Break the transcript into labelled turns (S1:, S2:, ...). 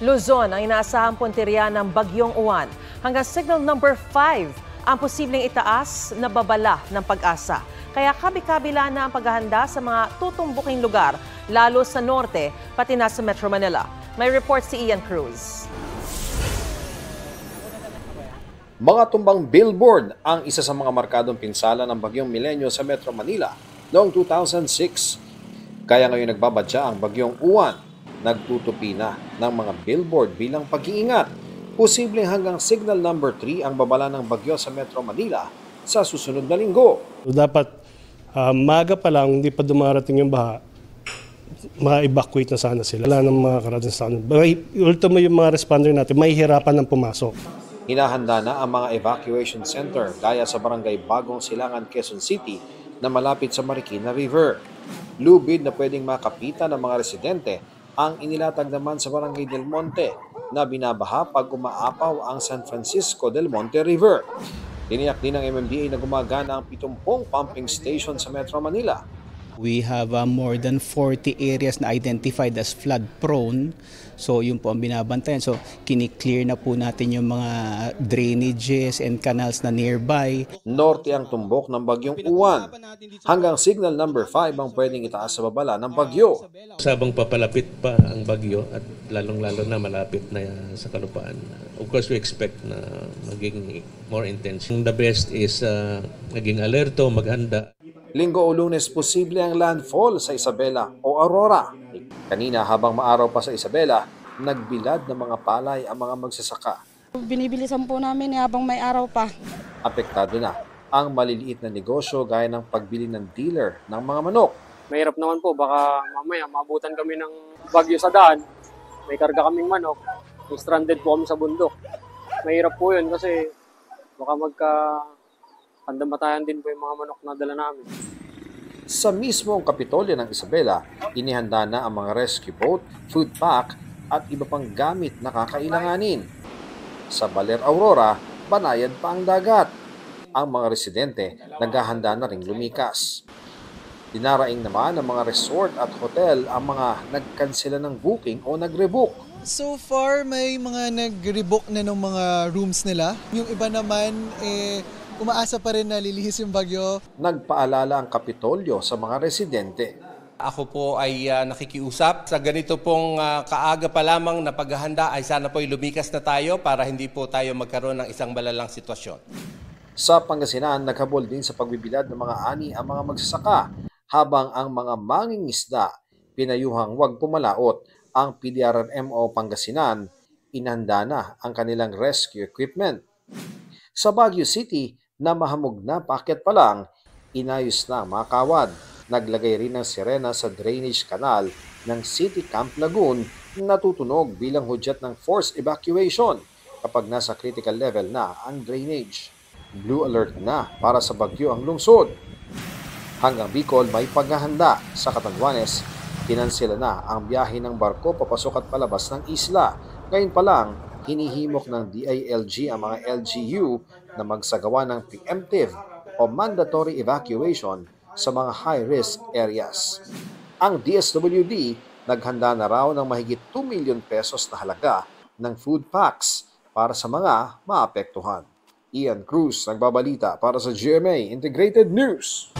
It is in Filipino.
S1: Luzon ang inaasahang punteriya ng Bagyong Uwan. Hanggang signal number 5 ang posibleng itaas na babala ng Pag-asa. Kaya kabi-kabila na ang paghahanda sa mga tutumbuking lugar, lalo sa norte, pati na sa Metro Manila. May report si Ian Cruz.
S2: Mga tumbang billboard ang isa sa mga markadong pinsala ng Bagyong Milenyo sa Metro Manila noong 2006. Kaya ngayon nagbabadya ang Bagyong Uwan. Nagtutupi na ng mga billboard bilang pag-iingat. Posibleng hanggang signal number 3 ang babala ng bagyo sa Metro Manila sa susunod na linggo.
S3: Dapat maaga pa lang, hindi pa dumarating yung baha, ma-evacuate na sana sila. Wala nang mga karating sa kanila. Ultimo yung mga responder natin, may hirapan ng pumasok.
S2: Hinahanda na ang mga evacuation center gaya sa barangay Bagong Silangan, Quezon City na malapit sa Marikina River. Lubid na pwedeng makapitan ng mga residente ang inilatag naman sa barangay Del Monte na binabaha pag umaapaw ang San Francisco del Monte River. Tiniyak din ng MMDA na gumagana ang 70 pumping station sa Metro Manila.
S4: We have more than 40 areas na identified as flood prone. So yun po ang binabantayan. So kini-clear na po natin yung mga drainages and canals na nearby.
S2: Norte ang tumbok ng Bagyong Uwan. Hanggang signal number 5 ang pwedeng itaas sa babala ng bagyo.
S5: Sabang papalapit pa ang bagyo at lalong-lalo na malapit na sa kalupaan. Of course, we expect na maging more intense. The best is naging alerto, maghanda.
S2: Linggo o Lunes posible ang landfall sa Isabela o Aurora. Kanina habang maaraw pa sa Isabela, nagbilad ng mga palay ang mga magsasaka.
S6: Binibilisan po namin habang may araw pa.
S2: Apektado na ang maliliit na negosyo gaya ng pagbili ng dealer ng mga manok.
S7: Mahirap naman po, baka mamaya maabutan kami ng bagyo sa daan. May karga kaming manok, stranded po kami sa bundok. Mahirap po yun kasi baka pandamatayan din po yung mga manok na dala namin.
S2: Sa mismong Kapitolyo ng Isabela, inihanda na ang mga rescue boat, food pack at iba pang gamit na kakailanganin. Sa Baler Aurora, banayad pa ang dagat. Ang mga residente naghahanda na ring lumikas. Dinaraing naman ng mga resort at hotel ang mga nagkansela ng booking o nag-rebook.
S8: So far, may mga nag-rebook na ng mga rooms nila. Yung iba naman, umaasa pa rin na lilihis yung bagyo.
S2: Nagpaalala ang Kapitolyo sa mga residente.
S9: Ako po ay nakikiusap sa ganito pong kaaga pa lamang na paghahanda ay sana po lumikas na tayo para hindi po tayo magkaroon ng isang malalang sitwasyon.
S2: Sa Pangasinan, naghabol din sa pagbibilad ng mga ani ang mga magsasaka habang ang mga mangingisda pinayuhang huwag pumalaot. Ang PDRMO Pangasinan inhanda na ang kanilang rescue equipment. Sa Baguio City, na mahamog na paakyat pa lang, inayos na ang mga kawad. Naglagay rin ng sirena sa drainage canal ng City Camp Lagoon na natutunog bilang hudyat ng forced evacuation kapag nasa critical level na ang drainage. Blue alert na para sa bagyo ang lungsod. Hanggang Bicol may paghahanda. Sa Catanduanes, kinansela na ang biyahe ng barko papasok at palabas ng isla. Ngayon pa lang, hinihimok ng DILG ang mga LGU na magsagawa ng preemptive o mandatory evacuation sa mga high-risk areas. Ang DSWD naghanda na raw ng mahigit 2 million pesos na halaga ng food packs para sa mga maapektuhan. Ian Cruz, nagbabalita para sa GMA Integrated News.